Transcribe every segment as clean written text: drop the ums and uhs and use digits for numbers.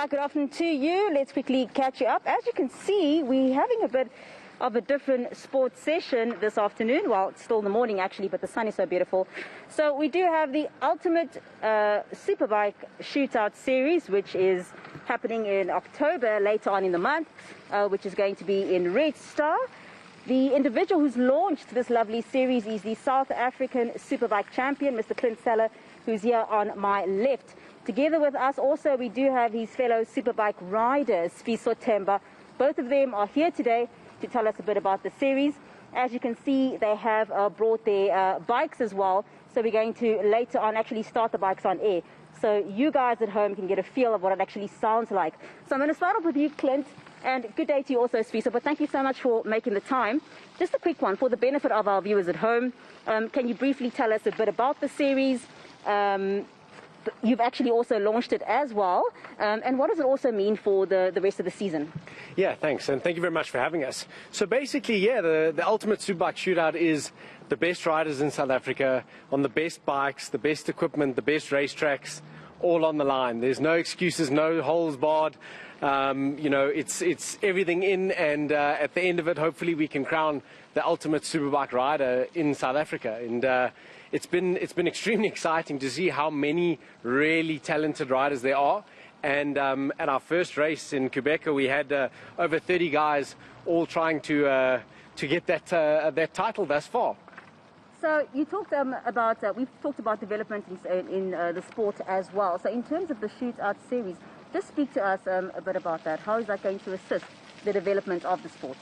Right, good afternoon to you. Let's quickly catch you up. As you can see, we're having a bit of a different sports session this afternoon. Well, it's still in the morning actually, but the sun is so beautiful. So we do have the ultimate Superbike Shootout series, which is happening in October, later on in the month, which is going to be in Red Star. The individual who's launched this lovely series is the South African Superbike champion, Mr. Clint, who's here on my left. Together with us also, we do have his fellow Superbike riders, Fiso Temba. Both of them are here today to tell us a bit about the series. As you can see, they have brought their bikes as well. So we're going to later on actually start the bikes on air. So you guys at home can get a feel of what it actually sounds like. So I'm going to start off with you, Clint. And good day to you also, Fiso. But thank you so much for making the time. Just a quick one for the benefit of our viewers at home. Can you briefly tell us a bit about the series? You've actually also launched it as well. And what does it also mean for the rest of the season? Yeah, thanks. And thank you very much for having us. So basically, yeah, the ultimate Superbike Shootout is the best riders in South Africa on the best bikes, the best equipment, the best racetracks, all on the line. There's no excuses, no holes barred. You know, it's everything in, and at the end of it, hopefully we can crown the ultimate Superbike rider in South Africa. And it's been extremely exciting to see how many really talented riders there are. And at our first race in Quebec, we had over 30 guys all trying to get that title thus far. So you talked about, we've talked about development in the sport as well. So in terms of the Shootout series, just speak to us a bit about that. How is that going to assist the development of the sport?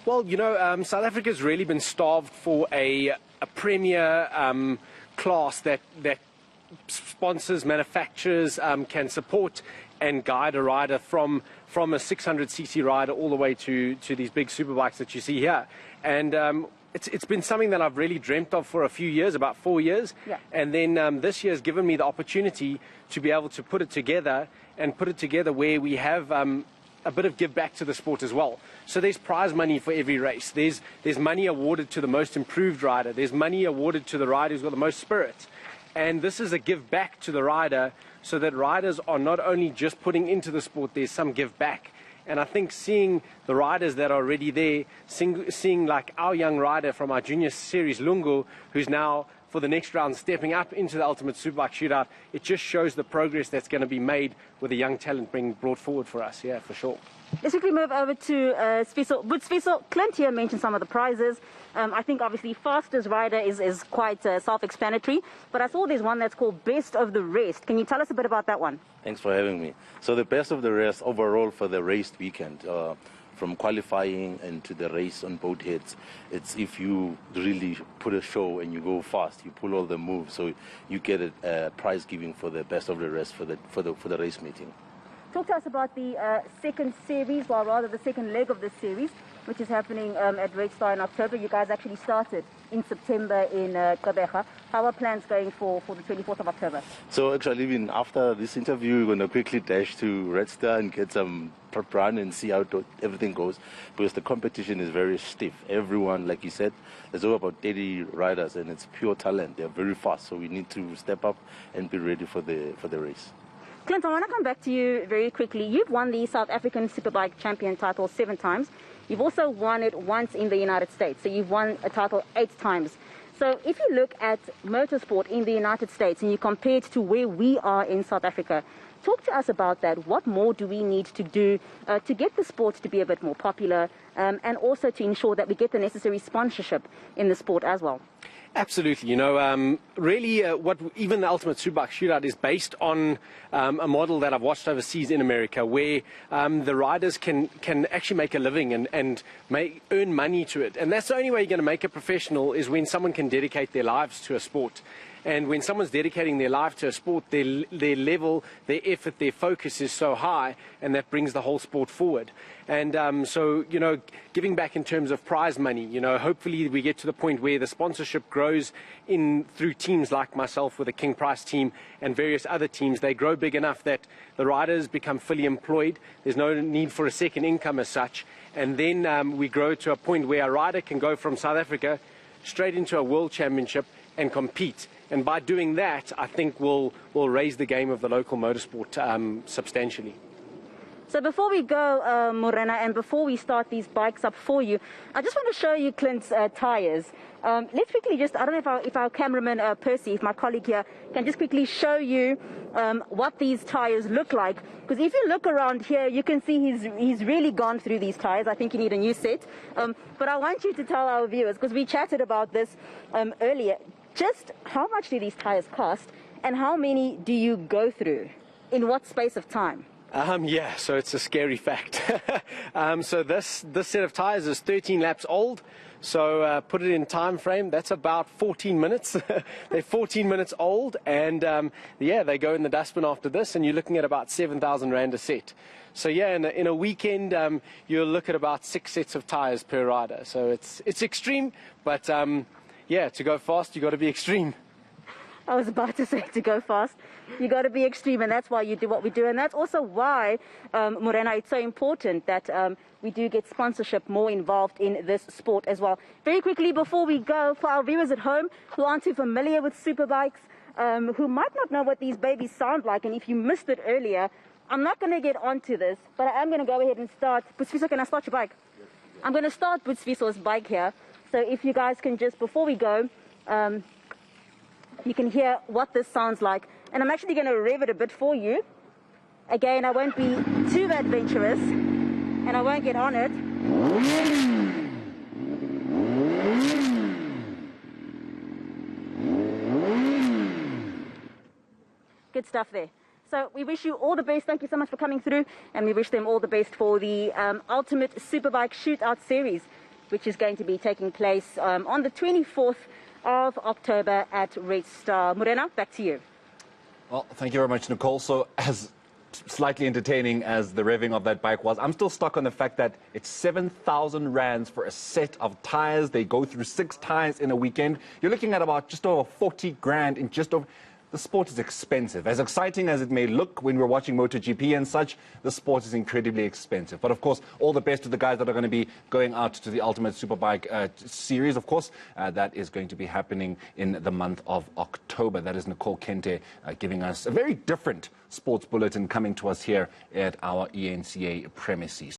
Well, you know, South Africa's really been starved for a premier class that sponsors, manufacturers can support and guide a rider from a 600cc rider all the way to these big superbikes that you see here. And it's been something that I've really dreamt of for a few years, about 4 years. Yeah. And then this year has given me the opportunity to be able to put it together where we have a bit of give back to the sport as well. So there's prize money for every race. There's money awarded to the most improved rider. There's money awarded to the rider who's got the most spirit. And this is a give back to the rider so that riders are not only just putting into the sport, there's some give back. And I think seeing the riders that are already there, seeing like our young rider from our junior series, Lungu, who's now for the next round stepping up into the ultimate Superbike Shootout, it just shows the progress that's going to be made with a young talent being brought forward for us, yeah, for sure. Let's quickly move over to Fiso. But Fiso, Clint here mentioned some of the prizes. I think obviously fastest rider is quite self-explanatory, but I saw there's one that's called Best of the Rest. Can you tell us a bit about that one? Thanks for having me. So the Best of the Rest overall for the race weekend, from qualifying and to the race on both heads, it's if you really put a show and you go fast, you pull all the moves, so you get a prize giving for the Best of the Rest for the race meeting. Talk to us about the second series, or rather the second leg of this series, which is happening at Red Star in October. You guys actually started in September in Quebec. How are plans going for the 24th of October? So actually, even after this interview, we're going to quickly dash to Red Star and get some prep run and see how everything goes, because the competition is very stiff. Everyone, like you said, there's over about 30 riders, and it's pure talent. They're very fast, so we need to step up and be ready for the race. Clint, I want to come back to you very quickly. You've won the South African Superbike champion title 7 times. You've also won it once in the United States. So you've won a title 8 times. So if you look at motorsport in the United States and you compare it to where we are in South Africa, talk to us about that. What more do we need to do to get the sport to be a bit more popular and also to ensure that we get the necessary sponsorship in the sport as well? Absolutely. You know, really what even the Ultimate Superbike Shootout is based on a model that I've watched overseas in America, where the riders can actually make a living and earn money to it. And that's the only way you're going to make it professional, is when someone can dedicate their lives to a sport. And when someone's dedicating their life to a sport, their level, their effort, their focus is so high, and that brings the whole sport forward. And so, you know, giving back in terms of prize money, you know, hopefully we get to the point where the sponsorship grows through teams like myself with the King Price team and various other teams. They grow big enough that the riders become fully employed. There's no need for a second income as such. And then we grow to a point where a rider can go from South Africa straight into a world championship and compete. And by doing that, I think we'll raise the game of the local motorsport substantially. So before we go, Morena, and before we start these bikes up for you, I just want to show you Clint's tyres. Let's quickly just, I don't know if our cameraman, Percy, if my colleague here, can just quickly show you what these tyres look like. Because if you look around here, you can see he's really gone through these tyres. I think you need a new set. But I want you to tell our viewers, because we chatted about this earlier, just how much do these tyres cost and how many do you go through? In what space of time? Yeah, so it's a scary fact. So this set of tyres is 13 laps old. So put it in time frame, that's about 14 minutes. They're 14 minutes old, and yeah, they go in the dustbin after this, and you're looking at about 7,000 Rand a set. So yeah, in a weekend, you'll look at about 6 sets of tyres per rider. So it's extreme, but yeah, to go fast, you've got to be extreme. I was about to say, to go fast, you got to be extreme, and that's why you do what we do. And that's also why, Morena, it's so important that we do get sponsorship more involved in this sport as well. Very quickly, before we go, for our viewers at home who aren't too familiar with superbikes, who might not know what these babies sound like, and if you missed it earlier, I'm not going to get onto this, but I am going to go ahead and start. Butsviso, can I start your bike? I'm going to start Butsviso's bike here. So if you guys can just, before we go, you can hear what this sounds like. And I'm actually going to rev it a bit for you. Again, I won't be too adventurous, and I won't get on it. Good stuff there. So we wish you all the best. Thank you so much for coming through, and we wish them all the best for the Ultimate Superbike Shootout Series, which is going to be taking place on the 24th of October at Red Star. Morena, back to you. Well, thank you very much, Nicole. So as slightly entertaining as the revving of that bike was, I'm still stuck on the fact that it's 7,000 Rands for a set of tyres. They go through 6 tyres in a weekend. You're looking at about just over 40 grand in just over... The sport is expensive. As exciting as it may look when we're watching MotoGP and such, the sport is incredibly expensive. But of course, all the best to the guys that are going to be going out to the Ultimate Superbike series, of course. That is going to be happening in the month of October. That is Nicole Kente giving us a very different sports bulletin coming to us here at our ENCA premises.